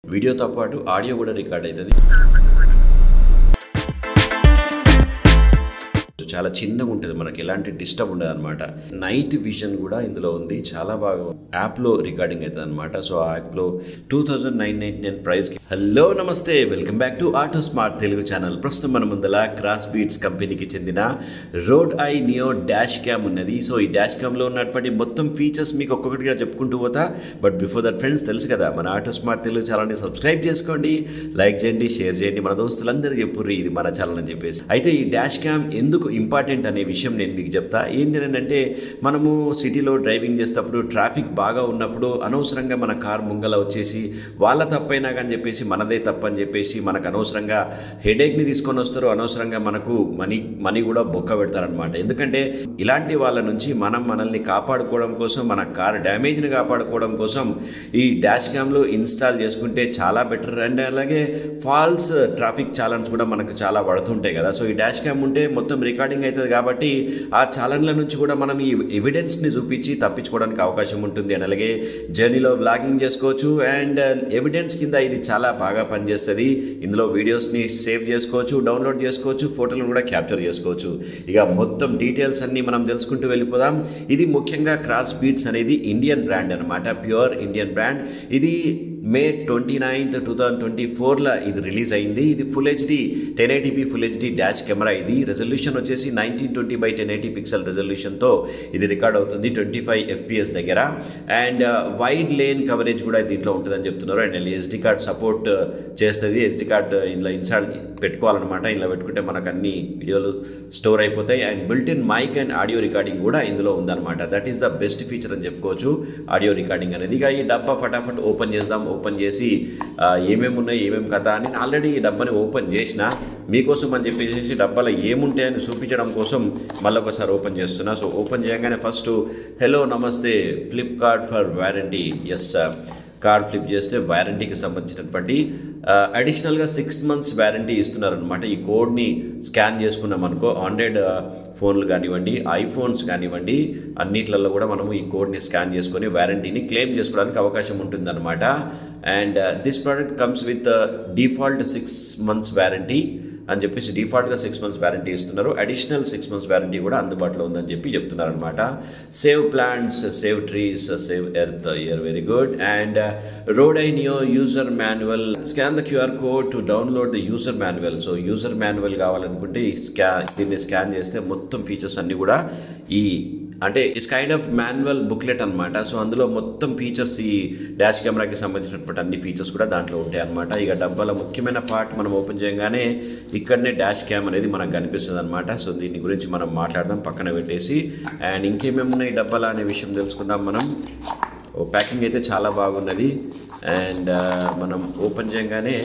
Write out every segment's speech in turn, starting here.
వీడియోతో పాటు ఆడియో కూడా రికార్డ్ అవుతుంది. చాలా చిన్నగా ఉంటుంది, మనకి ఎలాంటి డిస్టర్బ్ ఉండదు అనమాట. నైట్ విజన్ కూడా ఇందులో ఉంది, చాలా బాగా యాప్లో రికార్డింగ్ అవుతుంది అనమాట. సో ఆ యాప్లో 2999 ప్రైస్. హలో నమస్తే, welcome back to auto smart Telugu channel. ప్రస్తుతం మన ముందల క్రాస్ బీట్స్ కంపెనీకి చెందిన రోడ్ ఐ నియో డాష్ క్యామ్ ఉన్నది. సో ఈ డాష్ క్యామ్లో ఉన్నటువంటి మొత్తం ఫీచర్స్ మీకు ఒక్కొక్కటిగా చెప్పుకుంటూ పోతా. బట్ బిఫోర్ దట్ ఫ్రెండ్స్, తెలుసు కదా మన ఆటో స్మార్ట్ తెలుగు ఛానల్ని సబ్స్క్రైబ్ చేసుకోండి, లైక్ చేయండి, షేర్ చేయండి, మన దోస్తులందరూ చెప్పుర్రి ఇది మన ఛానల్ అని చెప్పేసి. అయితే ఈ డాష్ క్యామ్ ఎందుకు ఇంపార్టెంట్ అనే విషయం నేను మీకు చెప్తా. ఏంటి అంటే, మనము సిటీలో డ్రైవింగ్ చేసేటప్పుడు ట్రాఫిక్ బాగా ఉన్నప్పుడు అనవసరంగా మన కార్ ముంగల వచ్చేసి వాళ్ళ తప్పైనా కానీ చెప్పేసి మనదే తప్పని చెప్పేసి మనకు అనవసరంగా హెడేక్ని తీసుకొని వస్తారు, అనవసరంగా మనకు మనీ కూడా బొక్క పెడతారనమాట. ఎందుకంటే ఇలాంటి వాళ్ళ నుంచి మనల్ని కాపాడుకోవడం కోసం, మన కార్ డ్యామేజ్ని కాపాడుకోవడం కోసం ఈ డాష్ క్యామ్లు ఇన్స్టాల్ చేసుకుంటే చాలా బెటర్. అండ్ అలాగే ఫాల్స్ ట్రాఫిక్ చాలన్స్ కూడా మనకు చాలా పడుతుంటాయి కదా. సో ఈ డాష్ క్యామ్ ఉంటే మొత్తం రికార్డింగ్ అవుతుంది కాబట్టి ఆ ఛాలెంజ్ల నుంచి కూడా మనం ఈ ఎవిడెన్స్ని చూపించి తప్పించుకోవడానికి అవకాశం ఉంటుంది. అండ్ అలాగే జర్నీలో వ్లాగింగ్ చేసుకోవచ్చు. అండ్ ఎవిడెన్స్ కింద ఇది చాలా బాగా పనిచేస్తుంది. ఇందులో వీడియోస్ని సేవ్ చేసుకోవచ్చు, డౌన్లోడ్ చేసుకోవచ్చు, ఫోటోలను కూడా క్యాప్చర్ చేసుకోవచ్చు. ఇక మొత్తం డీటెయిల్స్ అన్నీ మనం తెలుసుకుంటూ వెళ్ళిపోదాం. ఇది ముఖ్యంగా క్రాస్ బీట్స్ అనేది ఇండియన్ బ్రాండ్ అనమాట, ప్యూర్ ఇండియన్ బ్రాండ్. ఇది May 29th, 2024 ఇది రిలీజ్ అయింది. ఇది full HD 1080p full HD dash camera. ఇది రెజల్యూషన్ వచ్చేసి 1920x1080 పిక్సెల్ రెజల్యూషన్తో ఇది రికార్డ్ అవుతుంది 25 FPS దగ్గర. అండ్ వైడ్ లేన్ కవరేజ్ కూడా దీంట్లో ఉంటుందని చెప్తున్నారు. అండ్ SD కార్డ్ సపోర్ట్ చేస్తుంది. SD కార్డ్ ఇందులో ఇన్స్టాల్ పెట్టుకోవాలన్నమాట. ఇలా పెట్టుకుంటే మనకు అన్ని వీడియోలు స్టోర్ అయిపోతాయి. And built in mic and audio recording కూడా ఇందులో ఉందన్నమాట. That is the best feature అని చెప్పుకోవచ్చు, ఆడియో రికార్డింగ్ అనేది. ఇక ఈ డబ్బా ఫటాఫట్ ఓపెన్ చేద్దాం. ఓపెన్ చేసి ఏమేమి ఉన్నాయి, ఏమేమి కథ అని ఆల్రెడీ ఈ డబ్బాని ఓపెన్ చేసిన మీకోసం అని చెప్పేసి డబ్బాలో ఏముంటాయని చూపించడం కోసం మళ్ళీ ఒకసారి ఓపెన్ చేస్తున్నా. సో ఓపెన్ చేయగానే ఫస్ట్ హలో నమస్తే Flipkart for warranty. Yes, card flip చేస్తే వారంటీకి సంబంధించినటువంటి అడిషనల్గా 6 months వారంటీ ఇస్తున్నారనమాట. ఈ కోడ్ని స్కాన్ చేసుకున్నాం అనుకో, ఆండ్రాయిడ్ ఫోన్లు కానివ్వండి, ఐఫోన్స్ కానివ్వండి, అన్నిట్లలో కూడా మనము ఈ కోడ్ని స్కాన్ చేసుకొని వారంటీని క్లెయిమ్ చేసుకోవడానికి అవకాశం ఉంటుందన్నమాట. And this product comes with default 6 months warranty అని చెప్పేసి డిఫాల్ట్గా 6 months వారంటీ ఇస్తున్నారు. అడిషనల్ 6 months వారంటీ కూడా అందుబాటులో ఉందని చెప్పి చెప్తున్నారు అనమాట. Save plants, save trees, save earth, you're very good. And రోడ్ ఐ నియో user manual, scan the QR code to download the user manual. So user manual కావాలనుకుంటే దీన్ని స్కాన్ చేస్తే మొత్తం ఫీచర్స్ అన్నీ కూడా అంటే it's kind of manual booklet అనమాట. సో అందులో మొత్తం ఫీచర్స్, ఈ డాష్ కెమెరాకి సంబంధించినటువంటి అన్ని ఫీచర్స్ కూడా దాంట్లో ఉంటాయి అనమాట. ఇక డబ్బాల ముఖ్యమైన పార్ట్ మనం ఓపెన్ చేయగానే ఇక్కడనే డాష్ క్యామ్ అనేది మనకు కనిపిస్తుంది అనమాట. సో దీని గురించి మనం మాట్లాడదాం పక్కన పెట్టేసి. అండ్ ఇంకేమేమి ఉన్నాయి డబ్బాల అనే విషయం తెలుసుకుందాం మనం. ప్యాకింగ్ అయితే చాలా బాగున్నది. అండ్ మనం ఓపెన్ చేయగానే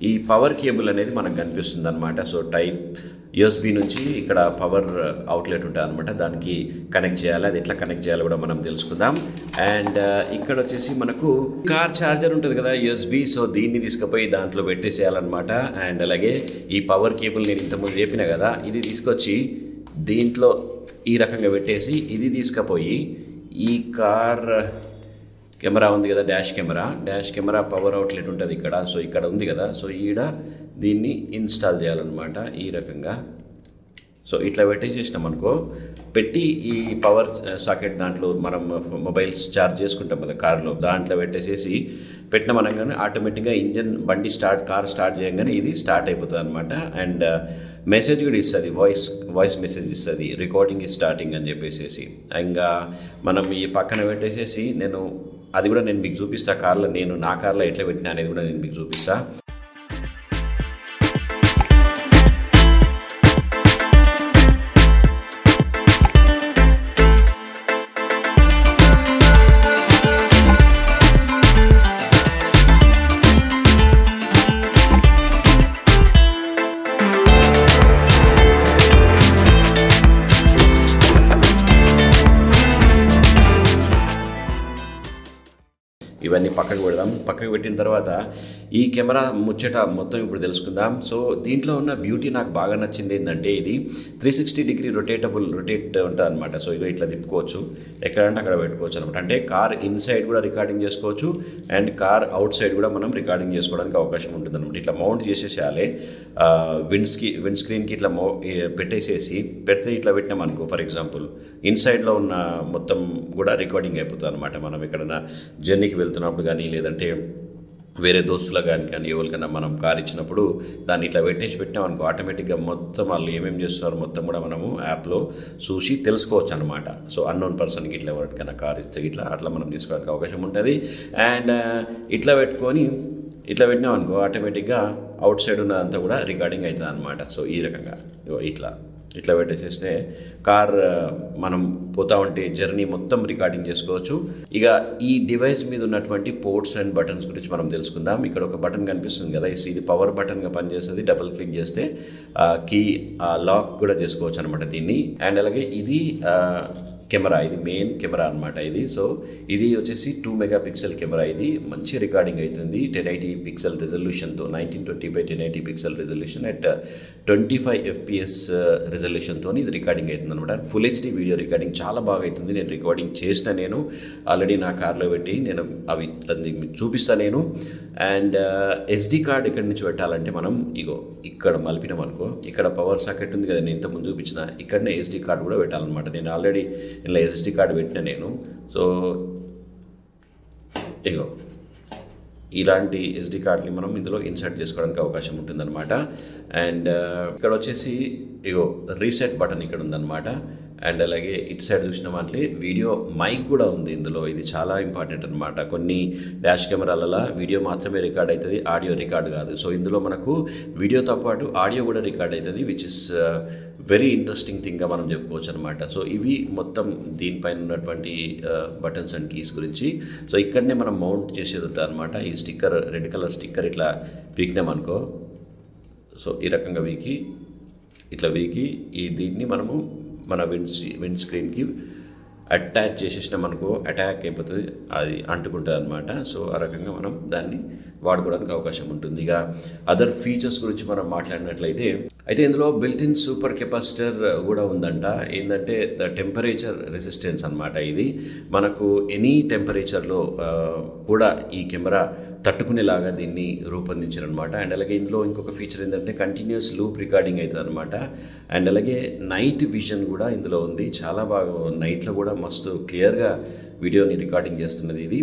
ఈ పవర్ కేబుల్ అనేది మనకు కనిపిస్తుంది అనమాట. సో టైప్ USB నుంచి ఇక్కడ పవర్ అవుట్లెట్ ఉంటుంది అనమాట, దానికి కనెక్ట్ చేయాలి. అది ఎట్లా కనెక్ట్ చేయాలో కూడా మనం తెలుసుకుందాం. అండ్ ఇక్కడ వచ్చేసి మనకు కార్ ఛార్జర్ ఉంటుంది కదా USB, సో దీన్ని తీసుకుపోయి దాంట్లో పెట్టేసేయాలన్నమాట. అండ్ అలాగే ఈ పవర్ కేబుల్ నేను ఇంతకుముందు చెప్పిన కదా, ఇది తీసుకొచ్చి దీంట్లో ఈ రకంగా పెట్టేసి ఇది తీసుకుపోయి ఈ కార్ కెమెరా ఉంది కదా, డాష్ కెమెరా పవర్ అవుట్లెట్ ఉంటుంది ఇక్కడ. సో ఇక్కడ ఉంది కదా, సో ఈడ దీన్ని ఇన్స్టాల్ చేయాలన్నమాట ఈ రకంగా. సో ఇట్లా పెట్టేసేసినాం అనుకో, పెట్టి ఈ పవర్ సాకెట్ దాంట్లో మనం మొబైల్స్ ఛార్జ్ చేసుకుంటాం కదా కార్లో, దాంట్లో పెట్టేసేసి పెట్టినామనగానే ఆటోమేటిక్గా బండి కార్ స్టార్ట్ చేయగానే ఇది స్టార్ట్ అయిపోతుంది అనమాట. అండ్ మెసేజ్ కూడా ఇస్తుంది, వాయిస్ మెసేజ్ ఇస్తుంది, రికార్డింగ్ ఈ స్టార్టింగ్ అని చెప్పేసి. ఇంకా మనం ఈ పక్కన పెట్టేసేసి అది కూడా నేను మీకు చూపిస్తా. నా కార్లో ఎట్లా పెట్టినా అనేది కూడా నేను మీకు చూపిస్తా. ఇవన్నీ పక్కకు పెడదాం. పక్కకు పెట్టిన తర్వాత ఈ కెమెరా ముచ్చట మొత్తం ఇప్పుడు తెలుసుకుందాం. సో దీంట్లో ఉన్న బ్యూటీ నాకు బాగా నచ్చింది ఏంటంటే ఇది 360 డిగ్రీ రొటేట్ ఉంటుంది అనమాట. సో ఇక ఇట్లా తిప్పుకోవచ్చు, ఎక్కడంటే అక్కడ పెట్టుకోవచ్చు అనమాట. అంటే కార్ ఇన్సైడ్ కూడా రికార్డింగ్ చేసుకోవచ్చు అండ్ కార్ అవుట్ సైడ్ కూడా మనం రికార్డింగ్ చేసుకోవడానికి అవకాశం ఉంటుంది అనమాట. ఇట్లా మౌంట్ చేసేసేయాలి విండ్ స్క్రీన్కి ఇట్లా పెట్టేసేసి పెడితే ఇట్లా పెట్టినాం అనుకో, ఫర్ ఎగ్జాంపుల్ ఇన్సైడ్లో ఉన్న మొత్తం కూడా రికార్డింగ్ అయిపోతుంది అనమాట. మనం ఎక్కడైనా జర్నీకి వెళ్తున్నప్పుడు కానీ లేదంటే వేరే దోస్తుల కానీ ఎవరికైనా మనం కార్ ఇచ్చినప్పుడు దాన్ని ఇట్లా పెట్టినాం అనుకో, ఆటోమేటిక్గా మొత్తం వాళ్ళు ఏమేమి చేస్తున్నారో మొత్తం కూడా మనము యాప్లో చూసి తెలుసుకోవచ్చు అనమాట. సో అన్నోన్ పర్సన్కి ఇట్లా ఎవరికైనా కార్ ఇస్తే అట్లా మనం తీసుకోవడానికి అవకాశం ఉంటుంది. అండ్ ఇట్లా పెట్టినాం అనుకో, ఆటోమేటిక్గా అవుట్ సైడ్ ఉన్నదంతా కూడా రికార్డింగ్ అవుతుంది అనమాట. సో ఈ రకంగా ఇట్లా పెట్టేసేస్తే కార్ మనం పోతా ఉంటే జర్నీ మొత్తం రికార్డింగ్ చేసుకోవచ్చు. ఇక ఈ డివైస్ మీద ఉన్నటువంటి పోర్ట్స్ అండ్ బటన్స్ గురించి మనం తెలుసుకుందాం. ఇక్కడ ఒక బటన్ కనిపిస్తుంది కదా, ఇది పవర్ బటన్గా పనిచేస్తుంది. డబుల్ క్లిక్ చేస్తే కీ లాక్ కూడా చేసుకోవచ్చు అనమాట దీన్ని. అండ్ అలాగే ఇది కెమెరా, ఇది మెయిన్ కెమెరా అనమాట ఇది. సో ఇది వచ్చేసి 2 మెగాపిక్సెల్ కెమెరా. ఇది మంచి రికార్డింగ్ అవుతుంది 1080 పిక్సెల్ రెజల్యూషన్తో, 1920x1080 pixel resolution at 25 FPS రెజల్యూషన్తో ఇది రికార్డింగ్ అవుతుంది అనమాట. ఫుల్ హెచ్డీ వీడియో రికార్డింగ్ చాలా బాగా అవుతుంది. నేను రికార్డింగ్ చేసిన ఆల్రెడీ నా కార్లో పెట్టి అవి చూపిస్తాను నేను. అండ్ SD కార్డ్ ఎక్కడి నుంచి పెట్టాలంటే మనం ఇక్కడ మలిపినాం అనుకో, ఇక్కడ పవర్ సాకెట్ ఉంది కదా, నేను ఇంత ముందు చూపించిన, ఇక్కడనే SD కార్డ్ కూడా పెట్టాలన్నమాట. నేను ఆల్రెడీ ఇలా SD కార్డు పెట్టిన సో ఇలాంటి SD కార్డ్ని మనం ఇందులో ఇన్సర్ట్ చేసుకోవడానికి అవకాశం ఉంటుందన్నమాట. అండ్ ఇక్కడ వచ్చేసి రీసెట్ బటన్ ఇక్కడ ఉందన్నమాట. అండ్ అలాగే ఇటు సైడ్ చూసిన వాటి వీడియో మైక్ కూడా ఉంది ఇందులో. ఇది చాలా ఇంపార్టెంట్ అనమాట. కొన్ని డాష్ కెమెరాలలో వీడియో మాత్రమే రికార్డ్ అవుతుంది, ఆడియో రికార్డ్ కాదు. సో ఇందులో మనకు వీడియోతో పాటు ఆడియో కూడా రికార్డ్ అవుతుంది, విచ్ ఇస్ వెరీ ఇంట్రెస్టింగ్ థింగ్గా మనం చెప్పుకోవచ్చు అనమాట. సో ఇవి మొత్తం దీనిపైన ఉన్నటువంటి బటన్స్ అండ్ కీస్ గురించి. సో ఇక్కడనే మనం మౌంట్ చేసేది ఉంటుంది అనమాట. ఈ స్టిక్కర్, రెడ్ కలర్ స్టిక్కర్ ఇట్లా వీకినామనుకో, సో ఈ రకంగా ఇట్లా దీన్ని మనము మన విండ్ స్క్రీన్కి అటాచ్ చేసేసినాం అనుకో, అటాక్ అయిపోతుంది, అది అంటుకుంటుంది అనమాట. సో ఆ రకంగా మనం దాన్ని వాడుకోవడానికి అవకాశం ఉంటుంది. ఇక అదర్ ఫీచర్స్ గురించి మనం మాట్లాడినట్లయితే ఇందులో బిల్ట్ ఇన్ సూపర్ కెపాసిటర్ కూడా ఉందంట. ఏంటంటే ద టెంపరేచర్ రెసిస్టెన్స్ అనమాట. ఇది మనకు ఎనీ టెంపరేచర్లో కూడా ఈ కెమెరా తట్టుకునేలాగా దీన్ని రూపొందించారనమాట. అండ్ అలాగే ఇందులో ఇంకొక ఫీచర్ ఏంటంటే కంటిన్యూస్ లూప్ రికార్డింగ్ అవుతుంది అనమాట. అండ్ అలాగే నైట్ విజన్ కూడా ఇందులో ఉంది. చాలా బాగా నైట్లో కూడా మస్తు క్లియర్గా వీడియోని రికార్డింగ్ చేస్తున్నది ఇది.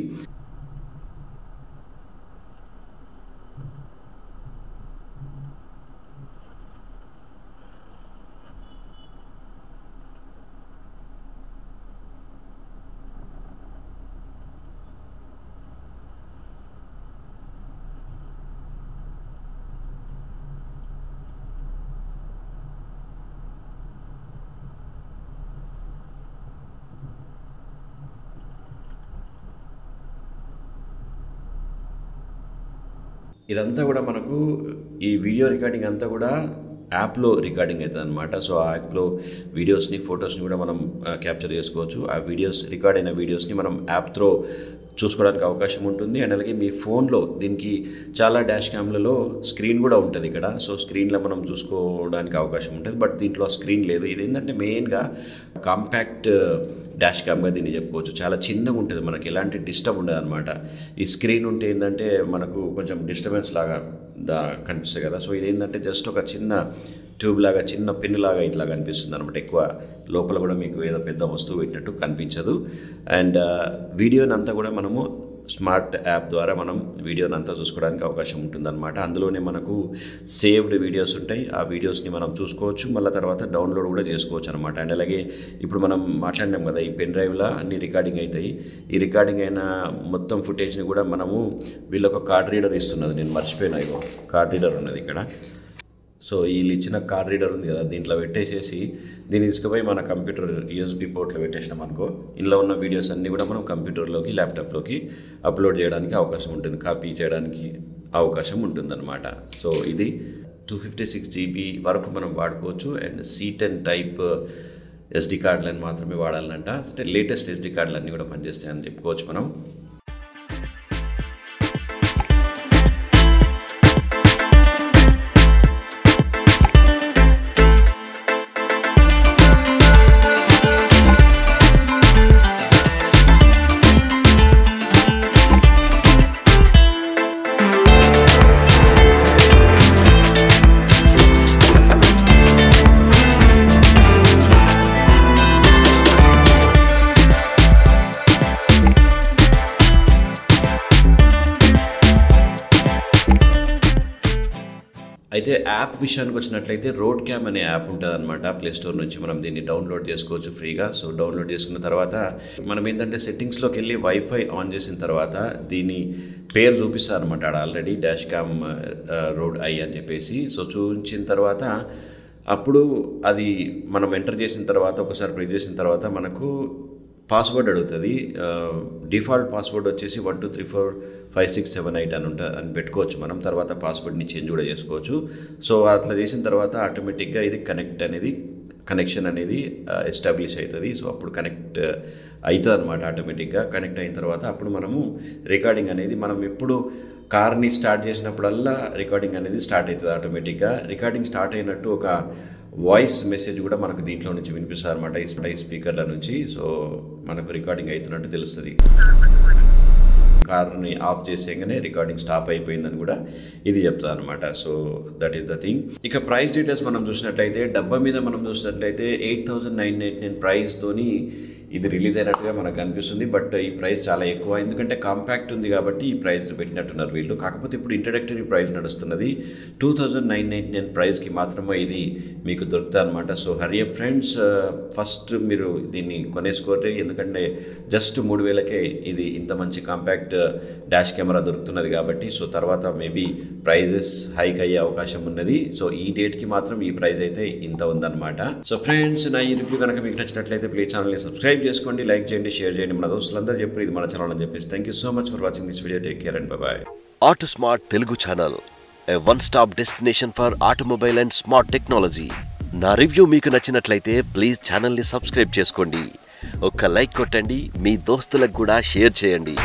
ఇదంతా కూడా మనకు ఈ వీడియో రికార్డింగ్ అంతా కూడా యాప్లో రికార్డింగ్ అవుతుంది అనమాట. సో ఆ యాప్లో వీడియోస్ని, ఫొటోస్ని కూడా మనం క్యాప్చర్ చేసుకోవచ్చు. ఆ రికార్డ్ అయిన వీడియోస్ని మనం యాప్ త్రో చూసుకోవడానికి అవకాశం ఉంటుంది. అండ్ అలాగే మీ ఫోన్లో దీనికి చాలా డాష్ క్యామ్లలో స్క్రీన్ కూడా ఉంటుంది ఇక్కడ. సో స్క్రీన్లో మనం చూసుకోవడానికి అవకాశం ఉంటుంది. బట్ దీంట్లో స్క్రీన్ లేదు. ఇది ఏంటంటే మెయిన్గా కాంపాక్ట్ డాష్ క్యామ్గా దీన్ని చెప్పుకోవచ్చు. చాలా చిన్నగా ఉంటుంది, మనకి ఎలాంటి డిస్టర్బ్ ఉండదు అనమాట. ఈ స్క్రీన్ ఉంటే ఏంటంటే మనకు కొంచెం డిస్టర్బెన్స్ లాగా కనిపిస్తుంది కదా. సో ఇది ఏంటంటే జస్ట్ ఒక చిన్న ట్యూబ్ లాగా, చిన్న పిన్ లాగా ఇట్లా కనిపిస్తుంది అనమాట. ఎక్కువ లోపల కూడా మీకు ఏదో పెద్ద వస్తువు పెట్టినట్టు కనిపించదు. అండ్ వీడియోని అంతా కూడా మనము స్మార్ట్ యాప్ ద్వారా మనం వీడియోని అంతా చూసుకోవడానికి అవకాశం ఉంటుందన్నమాట. అందులోనే మనకు సేవ్డ్ వీడియోస్ ఉంటాయి. ఆ వీడియోస్ని మనం చూసుకోవచ్చు, మళ్ళీ తర్వాత డౌన్లోడ్ కూడా చేసుకోవచ్చు అనమాట. అండ్ అలాగే ఇప్పుడు మనం మాట్లాడినాం కదా, ఈ పెన్ డ్రైవ్లో అన్ని రికార్డింగ్ అవుతాయి. ఈ రికార్డింగ్ అయిన మొత్తం ఫుటేజ్ని కూడా మనము వీళ్ళొక కార్డ్ రీడర్ ఇస్తున్నది, నేను మర్చిపోయినా, ఇగో కార్డ్ రీడర్ ఉన్నది ఇక్కడ. సో వీళ్ళు ఇచ్చిన కార్డ్ రీడర్ ఉంది కదా, దీంట్లో పెట్టేసేసి దీన్ని తీసుకుపోయి మన కంప్యూటర్ USB పోర్ట్లో పెట్టేసినాం అనుకో, ఇందులో ఉన్న వీడియోస్ అన్నీ కూడా మనం కంప్యూటర్లోకి, ల్యాప్టాప్లోకి అప్లోడ్ చేయడానికి అవకాశం ఉంటుంది, కాపీ చేయడానికి అవకాశం ఉంటుందన్నమాట. సో ఇది 256 GB వరకు మనం వాడుకోవచ్చు. అండ్ C10 టైప్ SD కార్డులను మాత్రమే వాడాలంట. అంటే లేటెస్ట్ SD కార్డులు అన్నీ కూడా పనిచేస్తాయని చెప్పుకోవచ్చు మనం. అయితే యాప్ విషయానికి వచ్చినట్లయితే రోడ్ క్యామ్ అనే యాప్ ఉంటుంది అనమాట. ప్లే స్టోర్ నుంచి మనం దీన్ని డౌన్లోడ్ చేసుకోవచ్చు ఫ్రీగా. సో డౌన్లోడ్ చేసుకున్న తర్వాత మనం ఏంటంటే సెట్టింగ్స్లోకి వెళ్ళి వైఫై ఆన్ చేసిన తర్వాత దీని పేరు చూపిస్తారు అనమాట. ఆడ already dash cam road I అని చెప్పేసి. సో చూపించిన తర్వాత అప్పుడు అది మనం ఎంటర్ చేసిన తర్వాత ఒకసారి ప్రెస్ చేసిన తర్వాత మనకు పాస్వర్డ్ అడుగుతుంది. డిఫాల్ట్ పాస్వర్డ్ వచ్చేసి 12345678 అని పెట్టుకోవచ్చు మనం. తర్వాత పాస్వర్డ్ని చేంజ్ కూడా చేసుకోవచ్చు. సో అట్లా చేసిన తర్వాత ఆటోమేటిక్గా ఇది కనెక్షన్ అనేది ఎస్టాబ్లిష్ అవుతుంది. సో అప్పుడు కనెక్ట్ అవుతుంది అనమాట. ఆటోమేటిక్గా కనెక్ట్ అయిన తర్వాత అప్పుడు మనము రికార్డింగ్ అనేది మనం ఎప్పుడు కార్ని స్టార్ట్ చేసినప్పుడల్లా రికార్డింగ్ అనేది స్టార్ట్ అవుతుంది ఆటోమేటిక్గా. రికార్డింగ్ స్టార్ట్ అయినట్టు ఒక వాయిస్ మెసేజ్ కూడా మనకు దీంట్లో నుంచి వినిపిస్తుంది అనమాట, ఈ స్పీకర్ల నుంచి. సో మనకు రికార్డింగ్ అవుతున్నట్టు తెలుస్తుంది. కార్ని ఆఫ్ చేసేగానే రికార్డింగ్ స్టాప్ అయిపోయిందని కూడా ఇది చెప్తుంది అనమాట. So that is the thing. ఇక ప్రైస్ డీటెయిల్స్ మనం చూసినట్లయితే డబ్బా మీద మనం చూసినట్లయితే 8,999 ప్రైస్తోని ఇది రిలీజ్ అయినట్టుగా మనకు అనిపిస్తుంది. బట్ ఈ ప్రైస్ చాలా ఎక్కువ, ఎందుకంటే కాంపాక్ట్ ఉంది కాబట్టి ఈ ప్రైస్ పెట్టినట్టున్నారు వీళ్ళు. కాకపోతే ఇప్పుడు ఇంట్రడక్టరీ ప్రైస్ నడుస్తున్నది. 2,999 ప్రైస్కి మాత్రమే ఇది మీకు దొరుకుతుంది అనమాట. సో హరియప్ ఫ్రెండ్స్, ఫస్ట్ మీరు దీన్ని కొనేసుకోండి, ఎందుకంటే జస్ట్ 3,000కే ఇది ఇంత మంచి కాంపాక్ట్ డాష్ కెమెరా దొరుకుతున్నది కాబట్టి. సో తర్వాత మేబీ ప్రైజెస్ హైక్ అయ్యే అవకాశం ఉన్నది. సో ఈ డేట్కి మాత్రం ఈ ప్రైస్ అయితే ఇంత ఉందన్నమాట. సో ఫ్రెండ్స్, నా ఈ రివ్యూ కనుక మీకు నచ్చినట్లయితే ప్లీజ్ ఛానల్ని సబ్స్క్రైబ్ చేసుకోండి, లైక్ చేయండి, షేర్ చేయండి. మన దోస్తులందరూ చెప్పి ఇది మన ఛానల్ అని చెప్పేసి. Thank you so much for watching this video. Take care and by. Auto smart Telugu channel, A one stop destination for automobile and smart technology. నా రివ్యూ మీకు నచ్చినట్లయితే ప్లీజ్ ఛానల్ని సబ్స్క్రైబ్ చేసుకోండి, ఒక్క లైక్ కొట్టండి, మీ దోస్తులకు కూడా షేర్ చేయండి.